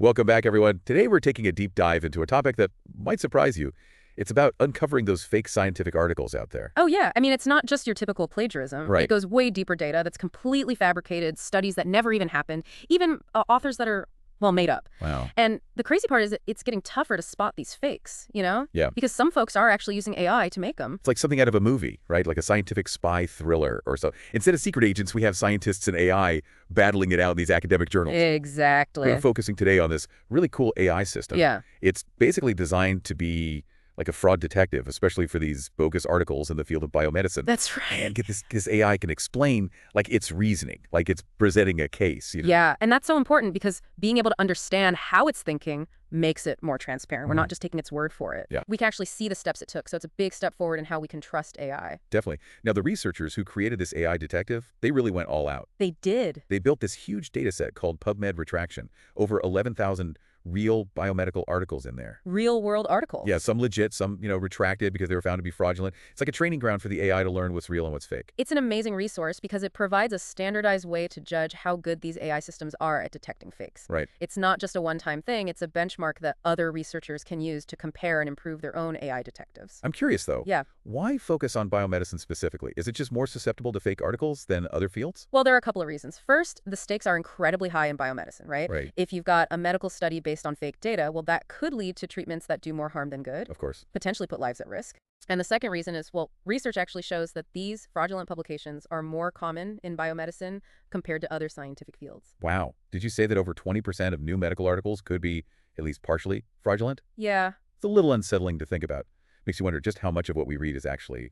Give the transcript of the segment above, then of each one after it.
Welcome back, everyone. Today we're taking a deep dive into a topic that might surprise you. It's about uncovering those fake scientific articles out there. Oh, yeah. I mean, it's not just your typical plagiarism. Right. It goes way deeper data that's completely fabricated, studies that never even happened, even authors that are, well, made up. Wow. And the crazy part is that it's getting tougher to spot these fakes, you know? Yeah. Because some folks are actually using AI to make them. It's like something out of a movie, right? Like a scientific spy thriller or so. Instead of secret agents, we have scientists and AI battling it out in these academic journals. Exactly. We're focusing today on this really cool AI system. Yeah. It's basically designed to be like a fraud detective, especially for these bogus articles in the field of biomedicine. That's right. And get this AI can explain like it's reasoning, like it's presenting a case. You know? Yeah, and that's so important because being able to understand how it's thinking makes it more transparent. We're not just taking its word for it. Yeah. We can actually see the steps it took, so it's a big step forward in how we can trust AI. Definitely. Now, the researchers who created this AI detective, they really went all out. They did. They built this huge data set called PubMed Retraction, over 11,000 real biomedical articles in there. Real-world articles. Yeah, some legit, some, retracted because they were found to be fraudulent. It's like a training ground for the AI to learn what's real and what's fake. It's an amazing resource because it provides a standardized way to judge how good these AI systems are at detecting fakes. Right. It's not just a one-time thing, it's a benchmark that other researchers can use to compare and improve their own AI detectives. I'm curious, though. Yeah. Why focus on biomedicine specifically? Is it just more susceptible to fake articles than other fields? Well, there are a couple of reasons. First, the stakes are incredibly high in biomedicine, right? Right. If you've got a medical study based on fake data, well, that could lead to treatments that do more harm than good. Of course. Potentially put lives at risk. And the second reason is, well, research actually shows that these fraudulent publications are more common in biomedicine compared to other scientific fields. Wow. Did you say that over 20% of new medical articles could be at least partially fraudulent? Yeah. It's a little unsettling to think about. Makes you wonder just how much of what we read is actually,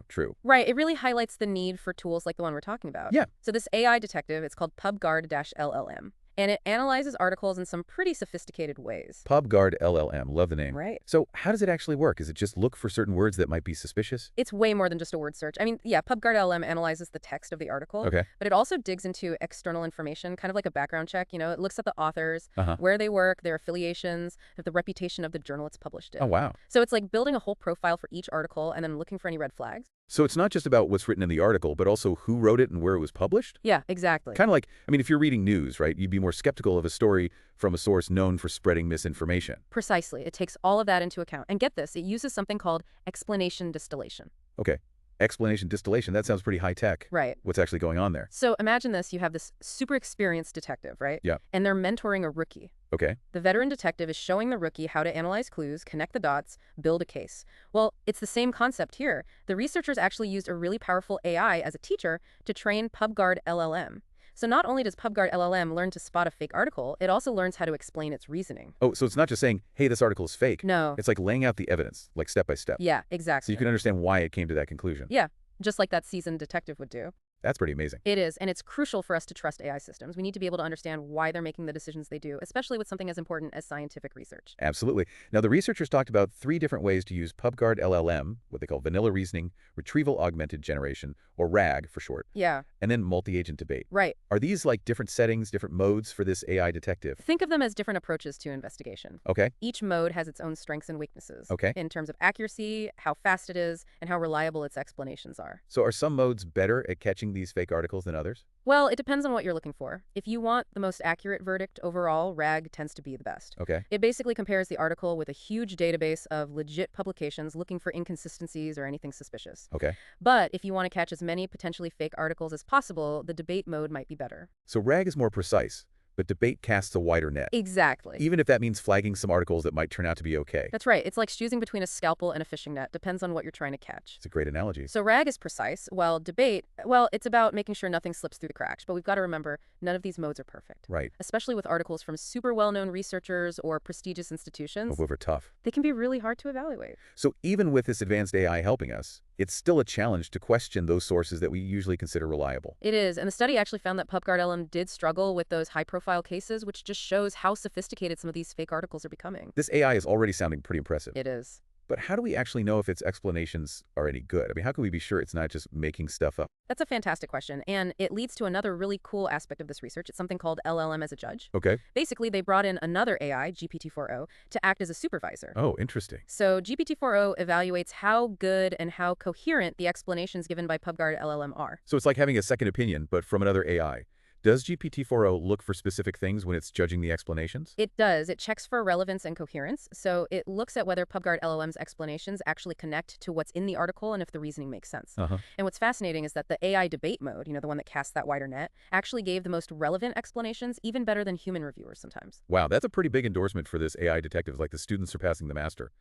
true. Right. It really highlights the need for tools like the one we're talking about. Yeah. So this AI detective, it's called Pub-Guard-LLM. And it analyzes articles in some pretty sophisticated ways. Pub-Guard-LLM. Love the name. Right. So how does it actually work? Is it just look for certain words that might be suspicious? It's way more than just a word search. I mean, yeah, Pub-Guard-LLM analyzes the text of the article, Okay. but it also digs into external information, kind of like a background check. It looks at the authors, Uh-huh. where they work, their affiliations, the reputation of the journal it's published in. Oh, wow. So it's like building a whole profile for each article and then looking for any red flags. So it's not just about what's written in the article, but also who wrote it and where it was published? Yeah, exactly. Kind of like, if you're reading news, right, you'd be more skeptical of a story from a source known for spreading misinformation. Precisely. It takes all of that into account. And get this, it uses something called explanation distillation. Okay. Explanation distillation, that sounds pretty high tech. Right. What's actually going on there? So imagine this, you have this super experienced detective, right? Yeah. And they're mentoring a rookie. Okay. The veteran detective is showing the rookie how to analyze clues, connect the dots, build a case. Well, it's the same concept here. The researchers actually used a really powerful AI as a teacher to train Pub-Guard-LLM. So not only does Pub-Guard-LLM learn to spot a fake article, it also learns how to explain its reasoning. Oh, so it's not just saying, hey, this article is fake. No. It's like laying out the evidence, like step by step. Yeah, So exactly. you can understand why it came to that conclusion. Yeah, just like that seasoned detective would do. That's pretty amazing. It is, and it's crucial for us to trust AI systems. We need to be able to understand why they're making the decisions they do, especially with something as important as scientific research. Absolutely. Now, the researchers talked about 3 different ways to use Pub-Guard-LLM, what they call vanilla reasoning, Retrieval-Augmented generation, or RAG for short, Yeah, and then multi-agent debate. right. Are these like different settings, different modes for this AI detective? Think of them as different approaches to investigation. Okay. Each mode has its own strengths and weaknesses. Okay. In terms of accuracy, how fast it is, and how reliable its explanations are. So are some modes better at catching these fake articles than others? Well, it depends on what you're looking for. If you want the most accurate verdict overall, RAG tends to be the best. Okay. It basically compares the article with a huge database of legit publications looking for inconsistencies or anything suspicious. Okay. But if you want to catch as many potentially fake articles as possible, the debate mode might be better. So RAG is more precise, but debate casts a wider net. Exactly. Even if that means flagging some articles that might turn out to be okay. That's right. It's like choosing between a scalpel and a fishing net. Depends on what you're trying to catch. It's a great analogy. So RAG is precise, while debate, well, it's about making sure nothing slips through the cracks. But we've got to remember, none of these modes are perfect. Right. Especially with articles from super well-known researchers or prestigious institutions. However tough. They can be really hard to evaluate. So even with this advanced AI helping us, it's still a challenge to question those sources that we usually consider reliable. It is, and the study actually found that Pub-Guard-LLM did struggle with those high-profile cases, which just shows how sophisticated some of these fake articles are becoming. This AI is already sounding pretty impressive. It is. But how do we actually know if its explanations are any good? How can we be sure it's not just making stuff up? That's a fantastic question, and it leads to another really cool aspect of this research. It's something called LLM as a judge. Okay. Basically, they brought in another AI, GPT-4o, to act as a supervisor. Oh, interesting. So GPT-4o evaluates how good and how coherent the explanations given by Pub-Guard-LLM are. So it's like having a second opinion, but from another AI. Does GPT-4o look for specific things when it's judging the explanations? It does. It checks for relevance and coherence, so it looks at whether Pub-Guard-LLM's explanations actually connect to what's in the article and if the reasoning makes sense. Uh-huh. And what's fascinating is that the AI debate mode, the one that casts that wider net, actually gave the most relevant explanations, even better than human reviewers sometimes. Wow, that's a pretty big endorsement for this AI detective, like the student surpassing the master.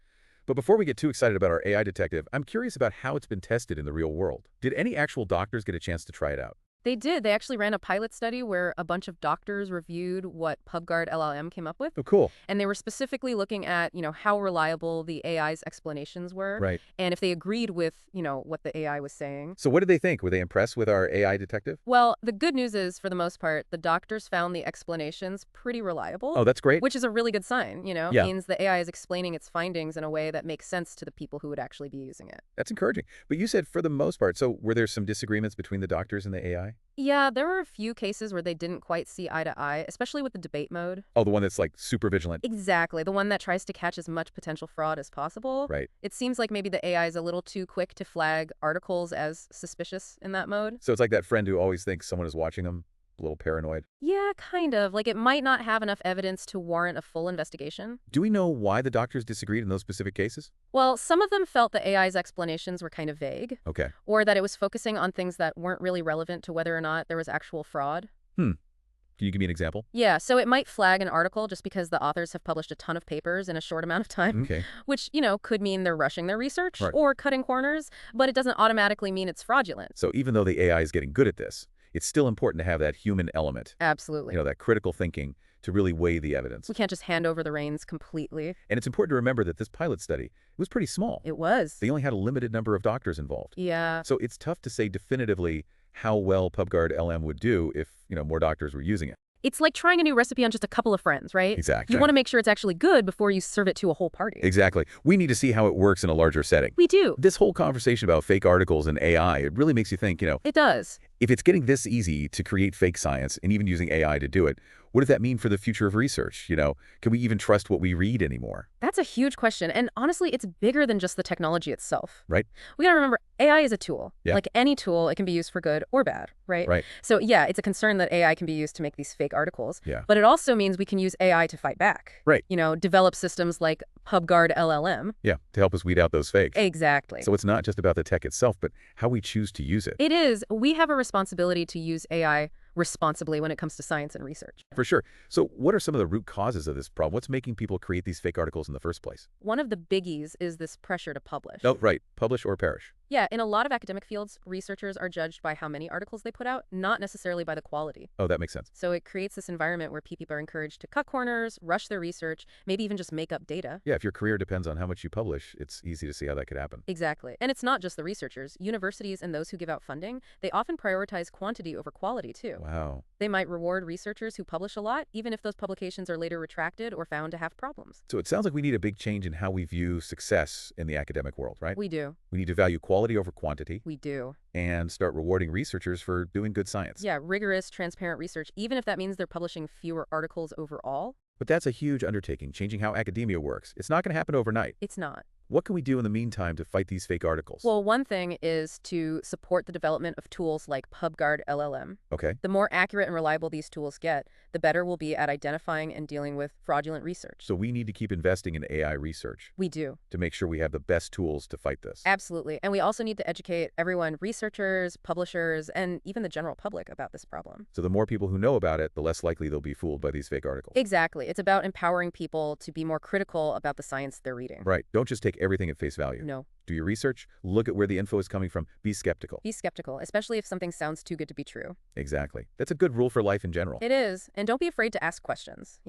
But before we get too excited about our AI detective, I'm curious about how it's been tested in the real world. Did any actual doctors get a chance to try it out? They did. They actually ran a pilot study where a bunch of doctors reviewed what Pub-Guard-LLM came up with. Oh, cool. And they were specifically looking at, how reliable the AI's explanations were. Right. And if they agreed with, what the AI was saying. So what did they think? Were they impressed with our AI detective? Well, the good news is, for the most part, the doctors found the explanations pretty reliable. Oh, that's great. Which is a really good sign, Yeah. It means the AI is explaining its findings in a way that makes sense to the people who would actually be using it. That's encouraging. But you said for the most part, so were there some disagreements between the doctors and the AI? Yeah, there were a few cases where they didn't quite see eye to eye, especially with the debate mode. Oh, the one that's like super vigilant. Exactly, the one that tries to catch as much potential fraud as possible. Right. It seems like maybe the AI is a little too quick to flag articles as suspicious in that mode. So it's like that friend who always thinks someone is watching them, a little paranoid. Yeah, kind of. Like, it might not have enough evidence to warrant a full investigation. Do we know why the doctors disagreed in those specific cases? Well, some of them felt the AI's explanations were kind of vague, Okay. or that it was focusing on things that weren't really relevant to whether or not there was actual fraud. Can you give me an example? Yeah, so it might flag an article just because the authors have published a ton of papers in a short amount of time, Okay. which, could mean they're rushing their research Right. or cutting corners, but it doesn't automatically mean it's fraudulent. So even though the AI is getting good at this, it's still important to have that human element, Absolutely. that critical thinking to really weigh the evidence. We can't just hand over the reins completely. And it's important to remember that this pilot study was pretty small. It was. They only had a limited number of doctors involved. Yeah. So it's tough to say definitively how well Pub-Guard-LM would do if, more doctors were using it. It's like trying a new recipe on just a couple of friends, right? Exactly. You want to make sure it's actually good before you serve it to a whole party. Exactly. We need to see how it works in a larger setting. We do. This whole conversation about fake articles and AI, it really makes you think, It does. if it's getting this easy to create fake science and even using AI to do it, what does that mean for the future of research? Can we even trust what we read anymore? That's a huge question. And honestly, it's bigger than just the technology itself. Right? We got to remember, AI is a tool. Yeah. Like any tool, it can be used for good or bad, right? Right. So yeah, it's a concern that AI can be used to make these fake articles. Yeah. But it also means we can use AI to fight back. Right. Develop systems like Pub-Guard-LLM. Yeah, to help us weed out those fakes. Exactly. So it's not just about the tech itself, but how we choose to use it. It is. We have a responsibility to use AI responsibly when it comes to science and research. For sure. So what are some of the root causes of this problem? What's making people create these fake articles in the first place? One of the biggies is this pressure to publish. Oh, right. Publish or perish. Yeah, in a lot of academic fields, researchers are judged by how many articles they put out, not necessarily by the quality. Oh, that makes sense. So it creates this environment where people are encouraged to cut corners, rush their research, maybe even just make up data. Yeah, if your career depends on how much you publish, it's easy to see how that could happen. Exactly. And it's not just the researchers. Universities and those who give out funding, they often prioritize quantity over quality, too. Wow. They might reward researchers who publish a lot, even if those publications are later retracted or found to have problems. So it sounds like we need a big change in how we view success in the academic world, right? We do. We need to value quality over quantity We do. and start rewarding researchers for doing good science. Yeah, rigorous, transparent research, even if that means they're publishing fewer articles overall. But that's a huge undertaking, changing how academia works. It's not going to happen overnight. It's not. What can we do in the meantime to fight these fake articles? Well, one thing is to support the development of tools like Pub-Guard-LLM. Okay. The more accurate and reliable these tools get, the better we'll be at identifying and dealing with fraudulent research. So we need to keep investing in AI research We do. to make sure we have the best tools to fight this. Absolutely. And we also need to educate everyone, researchers, publishers, and even the general public about this problem. So the more people who know about it, the less likely they'll be fooled by these fake articles. Exactly. It's about empowering people to be more critical about the science they're reading. Right. Don't just take everything at face value. No. Do your research, look at where the info is coming from, be skeptical. Be skeptical, especially if something sounds too good to be true. Exactly. That's a good rule for life in general. It is. And don't be afraid to ask questions,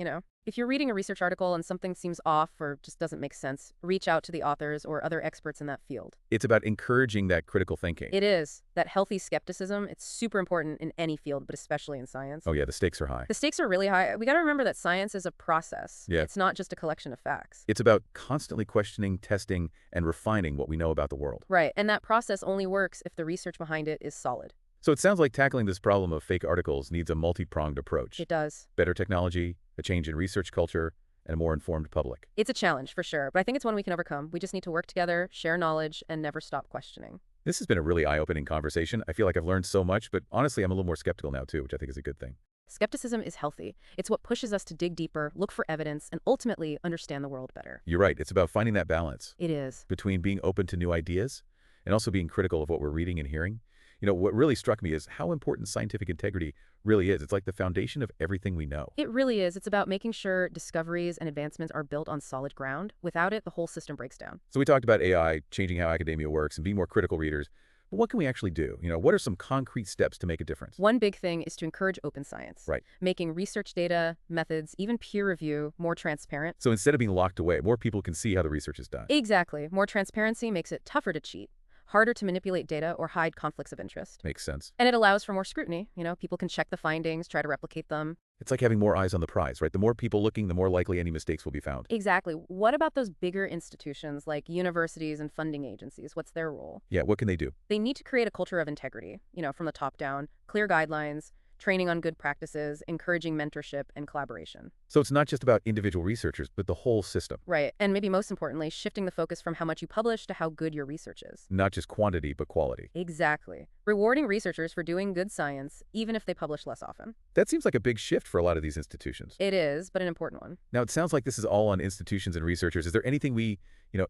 If you're reading a research article and something seems off or just doesn't make sense, reach out to the authors or other experts in that field. It's about encouraging that critical thinking. It is. That healthy skepticism, it's super important in any field, but especially in science. Oh yeah, the stakes are high. The stakes are really high. We got to remember that science is a process. Yeah. It's not just a collection of facts. It's about constantly questioning, testing, and refining what we know about the world. Right. And that process only works if the research behind it is solid. So it sounds like tackling this problem of fake articles needs a multi-pronged approach. It does. Better technology, a change in research culture, and a more informed public. It's a challenge for sure, but I think it's one we can overcome. We just need to work together, share knowledge, and never stop questioning. This has been a really eye-opening conversation. I feel like I've learned so much, but honestly, I'm a little more skeptical now too, which I think is a good thing. Skepticism is healthy. It's what pushes us to dig deeper, look for evidence, and ultimately understand the world better. You're right. It's about finding that balance It is. between being open to new ideas and also being critical of what we're reading and hearing. What really struck me is how important scientific integrity really is. It's like the foundation of everything we know. It really is. It's about making sure discoveries and advancements are built on solid ground. Without it, the whole system breaks down. So we talked about AI changing how academia works and being more critical readers. But what can we actually do? What are some concrete steps to make a difference? One big thing is to encourage open science. Right. Making research data, methods, even peer review more transparent. So instead of being locked away, more people can see how the research is done. Exactly. More transparency makes it tougher to cheat, harder to manipulate data or hide conflicts of interest. Makes sense. And it allows for more scrutiny. People can check the findings, try to replicate them. It's like having more eyes on the prize, right? The more people looking, the more likely any mistakes will be found. Exactly. What about those bigger institutions like universities and funding agencies? What's their role? Yeah, what can they do? They need to create a culture of integrity, from the top down, clear guidelines, training on good practices, encouraging mentorship and collaboration. So it's not just about individual researchers, but the whole system. Right. And maybe most importantly, shifting the focus from how much you publish to how good your research is. Not just quantity, but quality. Exactly. Rewarding researchers for doing good science, even if they publish less often. That seems like a big shift for a lot of these institutions. It is, but an important one. Now, it sounds like this is all on institutions and researchers. Is there anything we,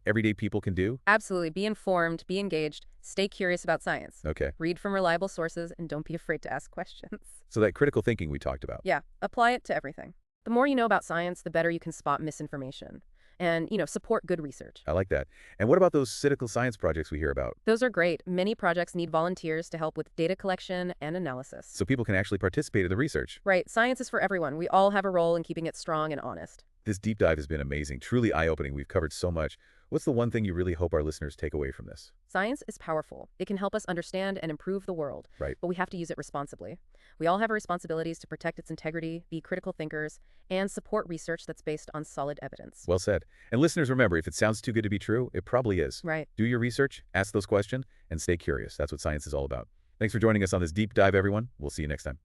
everyday people can do? Absolutely. Be informed, be engaged, stay curious about science. Okay. Read from reliable sources, and don't be afraid to ask questions. So that critical thinking we talked about. Yeah, apply it to everything. The more you know about science, the better you can spot misinformation and, support good research. I like that. And what about those citizen science projects we hear about? Those are great. Many projects need volunteers to help with data collection and analysis. So people can actually participate in the research. Right. Science is for everyone. We all have a role in keeping it strong and honest. This deep dive has been amazing, truly eye-opening. We've covered so much. What's the one thing you really hope our listeners take away from this? Science is powerful. It can help us understand and improve the world. Right. But we have to use it responsibly. We all have responsibilities to protect its integrity, be critical thinkers, and support research that's based on solid evidence. Well said. And listeners, remember, if it sounds too good to be true, it probably is. Right. Do your research, ask those questions, and stay curious. That's what science is all about. Thanks for joining us on this deep dive, everyone. We'll see you next time.